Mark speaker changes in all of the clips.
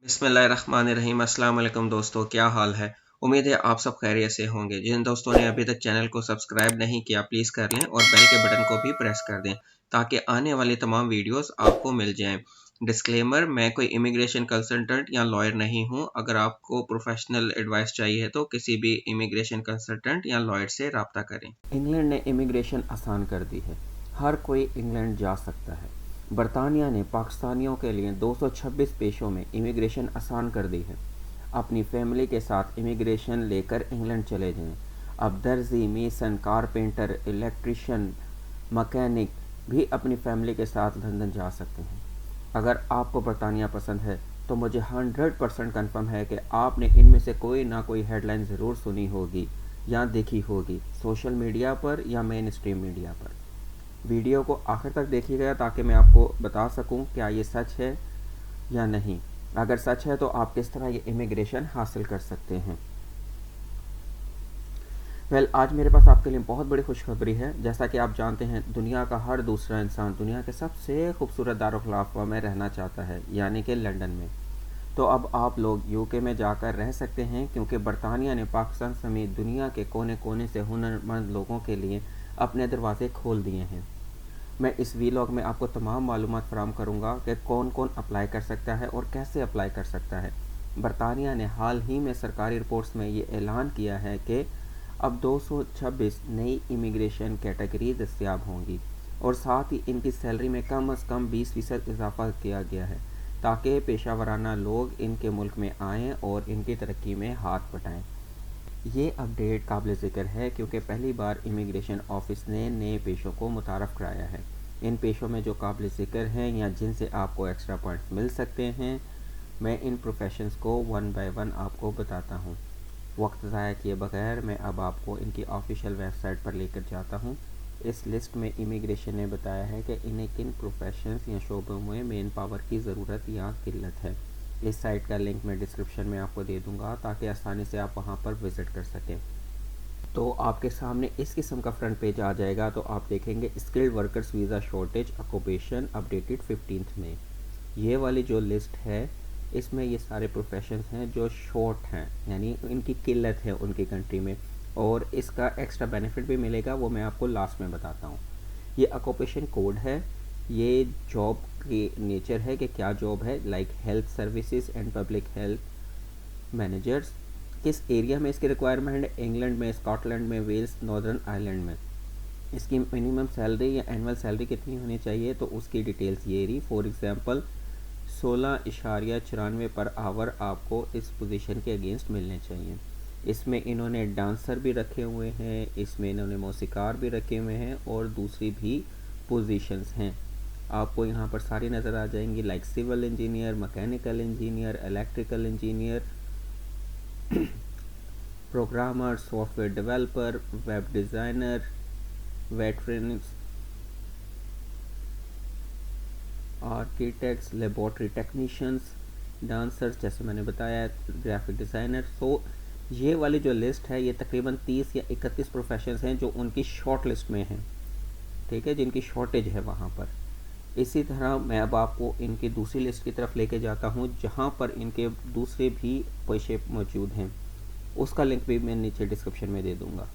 Speaker 1: बिस्मिल्लाहिर्रहमानिर्रहीम। अस्सलाम वालेकुम दोस्तों, क्या हाल है। उम्मीद है आप सब खैरियत से होंगे। जिन दोस्तों ने अभी तक चैनल को सब्सक्राइब नहीं किया प्लीज़ कर लें और बेल के बटन को भी प्रेस कर दें ताकि आने वाली तमाम वीडियोस आपको मिल जाएं। डिस्क्लेमर, मैं कोई इमिग्रेशन कंसल्टेंट या लॉयर नहीं हूं। अगर आपको प्रोफेशनल एडवाइस चाहिए तो किसी भी इमिग्रेशन कंसल्टेंट या लॉयर से रब्ता करें।
Speaker 2: इंग्लैंड ने इमिग्रेशन आसान कर दी है। हर कोई इंग्लैंड जा सकता है। बरतानिया ने पाकिस्तानियों के लिए 226 पेशों में इमिग्रेशन आसान कर दी है। अपनी फैमिली के साथ इमिग्रेशन लेकर इंग्लैंड चले जाएं। अब दर्जी, मेसन, कारपेंटर, इलेक्ट्रिशियन, मैकेनिक भी अपनी फैमिली के साथ लंदन जा सकते हैं। अगर आपको बरतानिया पसंद है तो मुझे 100% कन्फर्म है कि आपने इनमें से कोई ना कोई हेडलाइन ज़रूर सुनी होगी या देखी होगी, सोशल मीडिया पर या मेन स्ट्रीम मीडिया पर। वीडियो को आखिर तक देखिएगा ताकि मैं आपको बता सकूं क्या ये सच है या नहीं। अगर सच है तो आप किस तरह ये इमिग्रेशन हासिल कर सकते हैं। आज मेरे पास आपके लिए बहुत बड़ी खुशखबरी है। जैसा कि आप जानते हैं, दुनिया का हर दूसरा इंसान दुनिया के सबसे खूबसूरत दारुल-खिलाफ़ा में रहना चाहता है, यानी कि लंदन में। तो अब आप लोग यूके में जाकर रह सकते हैं क्योंकि बरतानिया ने पाकिस्तान समेत दुनिया के कोने कोने से हुनरमंद लोगों के लिए अपने दरवाजे खोल दिए हैं। मैं इस वीलॉग में आपको तमाम मालूमात फराहम करूँगा कि कौन कौन अप्लाई कर सकता है और कैसे अप्लाई कर सकता है। बरतानिया ने हाल ही में सरकारी रिपोर्ट्स में ये ऐलान किया है कि अब 226 नई इमिग्रेशन कैटेगरी दस्तयाब होंगी और साथ ही इनकी सैलरी में कम से कम 20% इजाफा किया गया है ताकि पेशा वराना लोग इनके मुल्क में आएँ और इनकी तरक्की में हाथ बटाएँ। ये अपडेट काबिल ज़िक्र है क्योंकि पहली बार इमिग्रेशन ऑफिस ने नए पेशों को मुतारफ़ कराया है। इन पेशों में जो काबिल ज़िक्र हैं या जिनसे आपको एक्स्ट्रा पॉइंट्स मिल सकते हैं, मैं इन प्रोफेशंस को वन बाय वन आपको बताता हूँ। वक्त ज़ाया किए बगैर मैं अब आपको इनकी ऑफिशियल वेबसाइट पर लेकर जाता हूँ। इस लिस्ट में इमिग्रेशन ने बताया है कि इन्हें किन प्रोफेशंस या शोबों में मेन पावर की ज़रूरत या किल्लत है। इस साइट का लिंक मैं डिस्क्रिप्शन में आपको दे दूँगा ताकि आसानी से आप वहाँ पर विज़िट कर सकें। तो आपके सामने इस किस्म का फ्रंट पेज आ जाएगा। तो आप देखेंगे skilled workers visa shortage occupation updated 15 में। ये वाली जो लिस्ट है इसमें ये सारे प्रोफेशंस हैं जो शॉर्ट हैं, यानी इनकी किल्लत है उनकी कंट्री में, और इसका एक्स्ट्रा बेनिफिट भी मिलेगा, वो मैं आपको लास्ट में बताता हूँ। ये ऑक्यूपेशन कोड है, ये जॉब की नेचर है कि क्या जॉब है, like health services and public health managers. किस एरिया में इसकी रिक्वायरमेंट है, इंग्लैंड में, स्कॉटलैंड में, वेल्स, नॉर्दर्न आयरलैंड में। इसकी मिनिमम सैलरी या एनुअल सैलरी कितनी होनी चाहिए, तो उसकी डिटेल्स ये रही। फॉर एग्ज़ाम्पल 16.94 पर आवर आपको इस पोजीशन के अगेंस्ट मिलने चाहिए। इसमें इन्होंने डांसर भी रखे हुए हैं, इसमें इन्होंने मौसीकार भी रखे हुए हैं और दूसरी भी पोजीशंस हैं। आपको यहाँ पर सारी नज़र आ जाएंगी, like civil engineer, mechanical engineer, electrical engineer, programmer, software developer, web designer, veterans, architects, laboratory technicians, dancers, जैसे मैंने बताया, ग्राफिक डिज़ाइनर। सो ये वाली जो लिस्ट है ये तकरीबन 30 या 31 प्रोफेशंस हैं जो उनकी शॉर्ट लिस्ट में हैं, ठीक है, जिनकी शॉर्टेज है वहाँ पर। इसी तरह मैं अब आपको इनकी दूसरी लिस्ट की तरफ लेके जाता हूँ जहाँ पर इनके दूसरे भी पेशे मौजूद हैं। उसका लिंक भी मैं नीचे डिस्क्रिप्शन में दे दूँगा।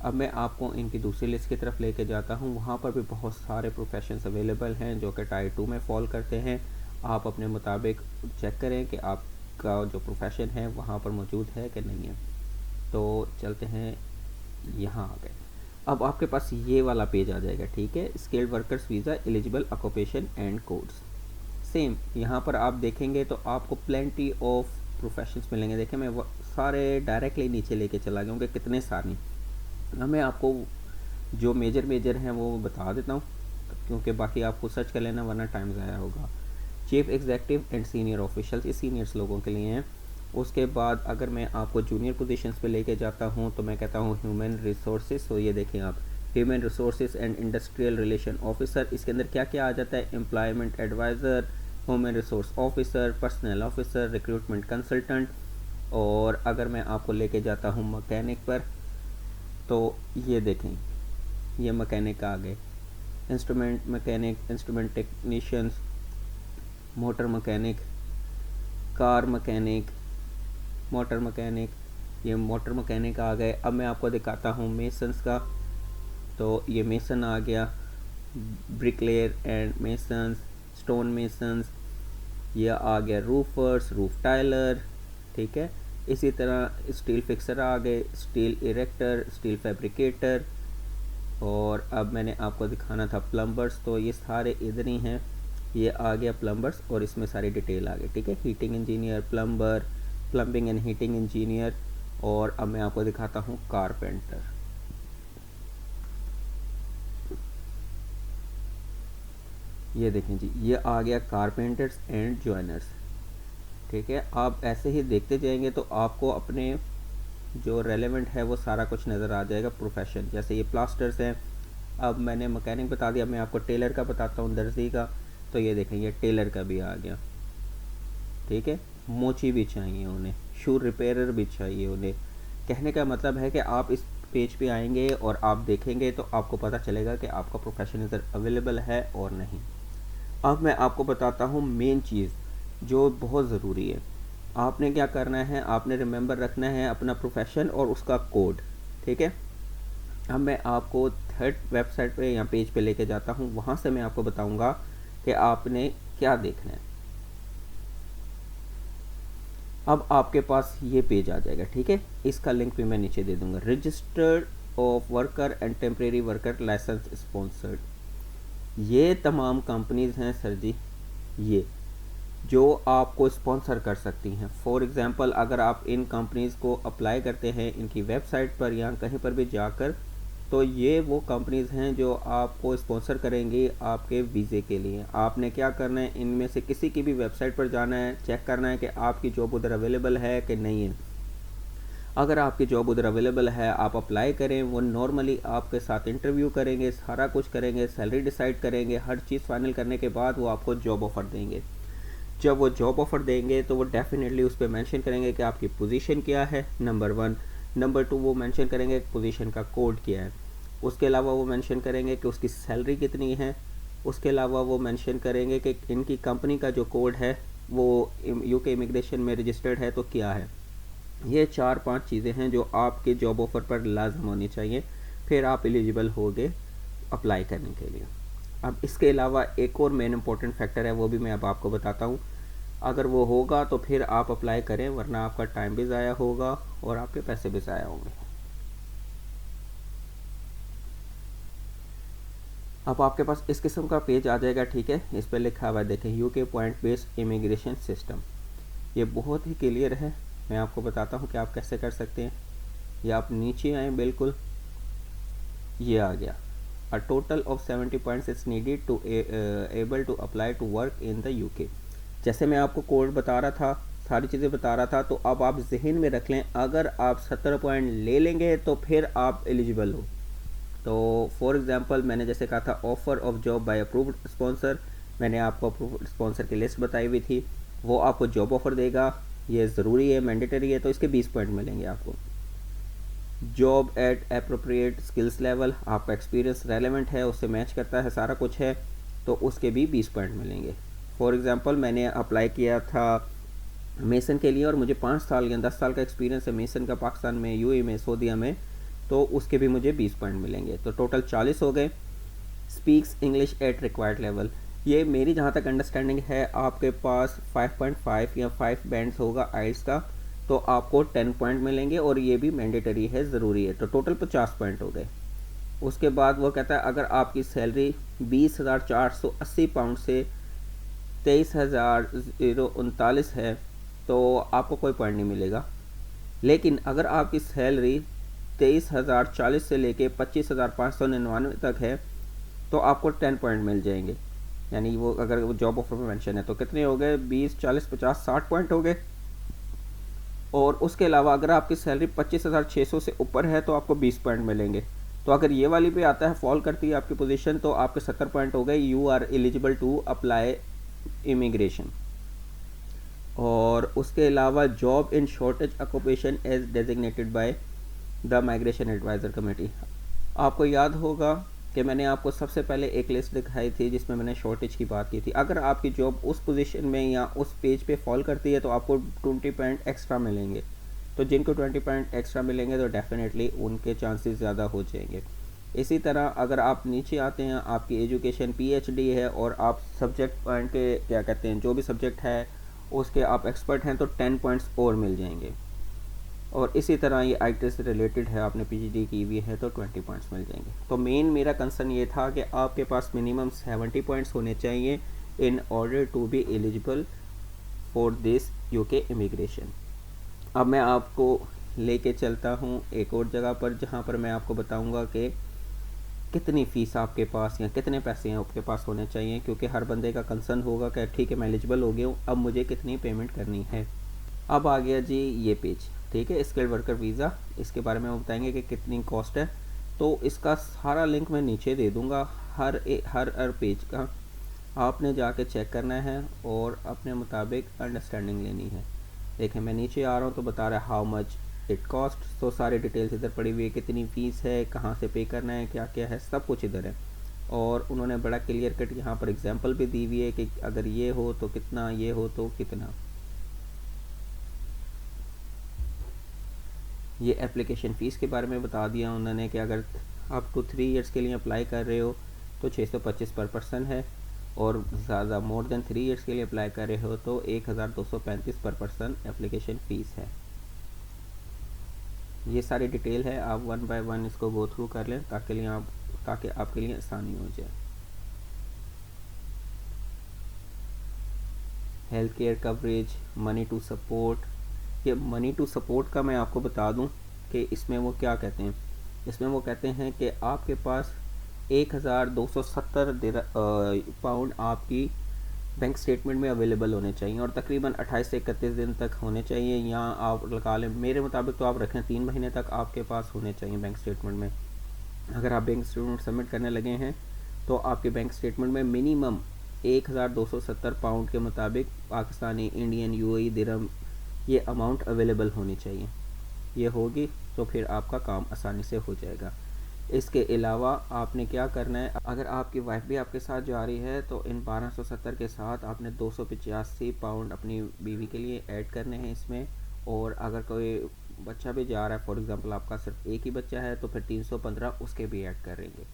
Speaker 2: अब मैं आपको इनकी दूसरी लिस्ट की तरफ लेके जाता हूँ। वहाँ पर भी बहुत सारे प्रोफेशंस अवेलेबल हैं जो कि टायर 2 में फॉल करते हैं। आप अपने मुताबिक चेक करें कि आपका जो प्रोफेशन है वहाँ पर मौजूद है कि नहीं है। तो चलते हैं, यहाँ आ गए। अब आपके पास ये वाला पेज आ जाएगा, ठीक है, skilled workers visa eligible occupation and codes. Same यहाँ पर आप देखेंगे तो आपको प्लेंटी ऑफ प्रोफेशंस मिलेंगे। देखें, मैं सारे डायरेक्टली नीचे लेके चला गया हूँ कि कितने सारे। अब मैं आपको जो मेजर हैं वो बता देता हूँ क्योंकि बाकी आपको सर्च कर लेना वरना टाइम ज़ाया होगा। Chief executive and senior officials, ये सीनियर्स लोगों के लिए हैं। उसके बाद अगर मैं आपको जूनियर पोजीशंस पे लेके जाता हूँ तो मैं कहता हूँ ह्यूमन रिसोर्सेज। तो ये देखें आप, human resources and industrial relation officer. इसके अंदर क्या क्या आ जाता है, employment adviser, human resource officer, personal officer, recruitment consultant. और अगर मैं आपको लेके जाता हूँ मैकेनिक पर तो ये देखें, ये मैकेनिक आ गए। Instrument mechanic, instrument technicians, motor mechanic, car mechanic, motor mechanic, ये मोटर मैकेनिक आ गए। अब मैं आपको दिखाता हूँ मेसन्स का। तो ये मेसन आ गया, bricklayer and masons, stone masons, ये आ गया रूफर्स, रूफ टाइलर, ठीक है। इसी तरह स्टील फिक्सर आ गए, स्टील इरेक्टर, स्टील फैब्रिकेटर, और अब मैंने आपको दिखाना था प्लम्बर्स, तो ये सारे इधर ही हैं। ये आ गया प्लम्बर्स और इसमें सारी डिटेल आ गई, ठीक है। Heating engineer, plumber, plumbing and heating engineer. और अब मैं आपको दिखाता हूँ कारपेंटर। ये देखें जी, ये आ गया कारपेंटर्स एंड जॉइनर्स, ठीक है। आप ऐसे ही देखते जाएंगे तो आपको अपने जो रेलेवेंट है वो सारा कुछ नज़र आ जाएगा प्रोफेशन। जैसे ये प्लास्टर्स हैं, अब मैंने मैकेनिक बता दिया, मैं आपको टेलर का बताता हूँ, दर्जी का। तो ये देखें, ये टेलर का भी आ गया, ठीक है। मोची भी चाहिए उन्हें, शू रिपेयरर भी चाहिए उन्हें। कहने का मतलब है कि आप इस पेज पे आएंगे और आप देखेंगे तो आपको पता चलेगा कि आपका प्रोफेशन इधर अवेलेबल है और नहीं। अब मैं आपको बताता हूँ मेन चीज़ जो बहुत ज़रूरी है। आपने क्या करना है, आपने रिमेंबर रखना है अपना प्रोफेशन और उसका कोड, ठीक है। अब मैं आपको थर्ड वेबसाइट पे या पेज पे लेके जाता हूँ, वहाँ से मैं आपको बताऊँगा कि आपने क्या देखना है। अब आपके पास ये पेज आ जाएगा, ठीक है। इसका लिंक भी मैं नीचे दे दूँगा। Registered of worker and temporary worker licence sponsored, ये तमाम कंपनीज़ हैं सर जी, ये जो आपको स्पॉन्सर कर सकती हैं। फॉर एग्ज़ाम्पल, अगर आप इन कंपनीज़ को अप्लाई करते हैं इनकी वेबसाइट पर या कहीं पर भी जाकर, तो ये वो कंपनीज़ हैं जो आपको स्पॉन्सर करेंगी आपके वीज़े के लिए। आपने क्या करना है, इनमें से किसी की भी वेबसाइट पर जाना है, चेक करना है कि आपकी जॉब उधर अवेलेबल है कि नहीं है। अगर आपकी जॉब उधर अवेलेबल है, आप अप्लाई करें। वो नॉर्मली आपके साथ इंटरव्यू करेंगे, सारा कुछ करेंगे, सैलरी डिसाइड करेंगे, हर चीज़ फाइनल करने के बाद वो आपको जॉब ऑफ़र देंगे। जब वो जॉब ऑफ़र देंगे तो वो डेफिनेटली उस पर मेंशन करेंगे कि आपकी पोजीशन क्या है, नंबर 1। नंबर 2, वो मेंशन करेंगे पोजीशन का कोड क्या है। उसके अलावा वो मेंशन करेंगे कि उसकी सैलरी कितनी है। उसके अलावा वो मेंशन करेंगे कि इनकी कंपनी का जो कोड है वो यूके इमिग्रेशन में रजिस्टर्ड है तो क्या है। ये 4-5 चीज़ें हैं जो आपके जॉब ऑफ़र पर लाजम होनी चाहिए, फिर आप एलिजिबल होगे अप्लाई करने के लिए। अब इसके अलावा एक और मेन इंपॉर्टेंट फैक्टर है, वो भी मैं अब आपको बताता हूँ। अगर वो होगा तो फिर आप अप्लाई करें, वरना आपका टाइम भी ज़ाया होगा और आपके पैसे भी ज़ाया होंगे। अब आपके पास इस किस्म का पेज आ जाएगा, ठीक है। इस पर लिखा हुआ है, देखें, UK point based immigration system. ये बहुत ही क्लियर है, मैं आपको बताता हूँ कि आप कैसे कर सकते हैं। ये आप नीचे आए, बिल्कुल ये आ गया, a total of 70 points is needed to able to apply to work in the UK। जैसे मैं आपको कोड बता रहा था, सारी चीज़ें बता रहा था, तो अब आप जहन में रख लें, अगर आप 70 पॉइंट ले लेंगे तो फिर आप एलिजिबल हो। तो फॉर एग्जांपल, मैंने जैसे कहा था offer of job by approved sponsor, मैंने आपको अप्रूव्ड स्पॉन्सर की लिस्ट बताई हुई थी। वो आपको जॉब ऑफ़र देगा, ये ज़रूरी है, मैंडेटरी है, तो इसके 20 पॉइंट मिलेंगे आपको। Job eight appropriate skills level, आपका एक्सपीरियंस रेलेवेंट है, उससे मैच करता है, सारा कुछ है, तो उसके भी 20 पॉइंट मिलेंगे। फॉर एग्जांपल, मैंने अप्लाई किया था मेसन के लिए और मुझे 5 साल या 10 साल का एक्सपीरियंस है मेसन का, पाकिस्तान में, यूएई में, सऊदीया में, तो उसके भी मुझे 20 पॉइंट मिलेंगे, तो टोटल 40 हो गए। Speaks English at required level, ये मेरी जहाँ तक अंडरस्टैंडिंग है, आपके पास 5.5 या 5 बैंड्स होगा आइल्स का, तो आपको 10 पॉइंट मिलेंगे और ये भी मैंडेटरी है, ज़रूरी है, तो टोटल 50 पॉइंट हो गए। उसके बाद वो कहता है अगर आपकी सैलरी 20,480 पाउंड से 23,039 है तो आपको कोई पॉइंट नहीं मिलेगा। लेकिन अगर आपकी सैलरी 23,040 से लेके 25,599 तक है तो आपको 10 पॉइंट मिल जाएंगे। यानी वो अगर वो जॉब ऑफर में मेंशन है तो कितने हो गए, 20, 40, 50, 60 पॉइंट हो गए। और उसके अलावा अगर आपकी सैलरी 25,600 से ऊपर है तो आपको 20 पॉइंट मिलेंगे। तो अगर ये वाली पे आता है, फॉल करती है आपकी पोजीशन, तो आपके 70 पॉइंट हो गए, you are eligible to apply immigration. और उसके अलावा job in shortage occupation as designated by the migration adviser committee. आपको याद होगा कि मैंने आपको सबसे पहले एक लिस्ट दिखाई थी जिसमें मैंने शॉर्टेज की बात की थी। अगर आपकी जॉब उस पोजीशन में या उस पेज पे फॉल करती है तो आपको 20 पॉइंट एक्स्ट्रा मिलेंगे। तो जिनको 20 पॉइंट एक्स्ट्रा मिलेंगे तो डेफिनेटली उनके चांसेस ज़्यादा हो जाएंगे। इसी तरह अगर आप नीचे आते हैं, आपकी एजुकेशन PhD है और आप सब्जेक्ट पॉइंट के क्या कहते हैं, जो भी सब्जेक्ट है उसके आप एक्सपर्ट हैं तो 10 पॉइंट्स और मिल जाएंगे। और इसी तरह ये IT से रिलेटेड है, आपने PhD की हुई है तो 20 पॉइंट्स मिल जाएंगे। तो मेन मेरा कंसर्न ये था कि आपके पास मिनिमम 70 पॉइंट्स होने चाहिए in order to be eligible for this UK immigration. अब मैं आपको लेके चलता हूँ एक और जगह पर जहाँ पर मैं आपको बताऊँगा कि कितनी फ़ीस आपके पास या कितने पैसे हैं आपके पास होने चाहिए, क्योंकि हर बंदे का कंसर्न होगा कि ठीक है मैं एलिजिबल हो गया हूँ, अब मुझे कितनी पेमेंट करनी है। अब आ गया जी ये पेज, ठीक है, स्किल्ड वर्कर वीज़ा। इसके बारे में वो बताएंगे कि कितनी कॉस्ट है। तो इसका सारा लिंक मैं नीचे दे दूँगा हर पेज का। आपने जाके चेक करना है और अपने मुताबिक अंडरस्टैंडिंग लेनी है। देखें मैं नीचे आ रहा हूँ तो बता रहा है हाउ मच इट कॉस्ट। तो सारी डिटेल्स इधर पड़ी हुई है, कितनी फ़ीस है, कहाँ से पे करना है, क्या क्या है, सब कुछ इधर है। और उन्होंने बड़ा क्लियर कट यहाँ पर एग्जांपल भी दी हुई है कि अगर ये हो तो कितना, ये हो तो कितना। ये एप्लीकेशन फ़ीस के बारे में बता दिया उन्होंने कि अगर आप 3 ईयर्स के लिए अप्लाई कर रहे हो तो 625 पर पर्सन है, और ज़्यादा मोर देन 3 ईयर्स के लिए अप्लाई कर रहे हो तो 1235 पर पर्सन एप्लीकेशन फ़ीस है। ये सारी डिटेल है, आप 1 बाय 1 इसको गो थ्रू कर लें ताकि आपके लिए आसानी हो जाए। Health care coverage, money to support. ये मनी टू सपोर्ट का मैं आपको बता दूं कि इसमें वो क्या कहते हैं। इसमें वो कहते हैं कि आपके पास 1270 पाउंड आपकी बैंक स्टेटमेंट में अवेलेबल होने चाहिए और तकरीबन 28 से 31 दिन तक होने चाहिए, या आप लगा लें मेरे मुताबिक तो आप रखें 3 महीने तक आपके पास होने चाहिए बैंक स्टेटमेंट में। अगर आप बैंक स्टेटमेंट सबमिट करने लगे हैं तो आपके बैंक स्टेटमेंट में मिनिमम 1270 पाउंड के मुताबिक पाकिस्तानी, इंडियन, UAE दिरहम ये अमाउंट अवेलेबल होनी चाहिए। ये होगी तो फिर आपका काम आसानी से हो जाएगा। इसके अलावा आपने क्या करना है, अगर आपकी वाइफ भी आपके साथ जा रही है तो इन 1270 के साथ आपने 285 पाउंड अपनी बीवी के लिए ऐड करने हैं इसमें। और अगर कोई बच्चा भी जा रहा है, फॉर एग्जांपल आपका सिर्फ एक ही बच्चा है तो फिर 315 उसके भी ऐड करेंगे।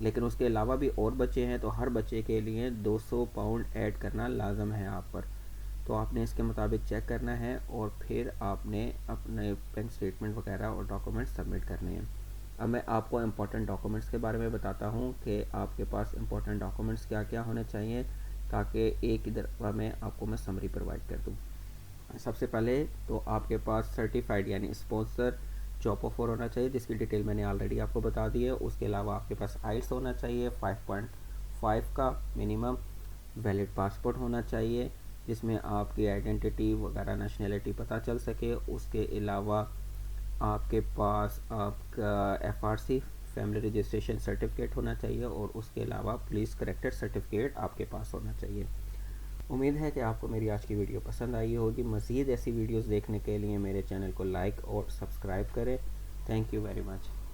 Speaker 2: लेकिन उसके अलावा भी और बच्चे हैं तो हर बच्चे के लिए 200 पाउंड ऐड करना लाजम है आप पर। तो आपने इसके मुताबिक चेक करना है और फिर आपने अपने बैंक स्टेटमेंट वगैरह और डॉक्यूमेंट्स सबमिट करने हैं। अब मैं आपको इम्पोर्टेंट डॉक्यूमेंट्स के बारे में बताता हूँ कि आपके पास इम्पोर्टेंट डॉक्यूमेंट्स क्या क्या होने चाहिए, ताकि एक ही दफ़ा में आपको मैं समरी प्रोवाइड कर दूँ। सबसे पहले तो आपके पास सर्टिफाइड यानी स्पॉन्सर जॉब ऑफर होना चाहिए, जिसकी डिटेल मैंने ऑलरेडी आपको बता दी है। उसके अलावा आपके पास IELTS होना चाहिए 5.5 का मिनिमम। वैलिड पासपोर्ट होना चाहिए जिसमें आपकी आइडेंटिटी वगैरह, नेशनैलिटी पता चल सके। उसके अलावा आपके पास आपका FRC फैमिली रजिस्ट्रेशन सर्टिफिकेट होना चाहिए, और उसके अलावा पुलिस करेक्टर सर्टिफिकेट आपके पास होना चाहिए। उम्मीद है कि आपको मेरी आज की वीडियो पसंद आई होगी। मज़ीद ऐसी वीडियोस देखने के लिए मेरे चैनल को लाइक और सब्सक्राइब करें। Thank you very much.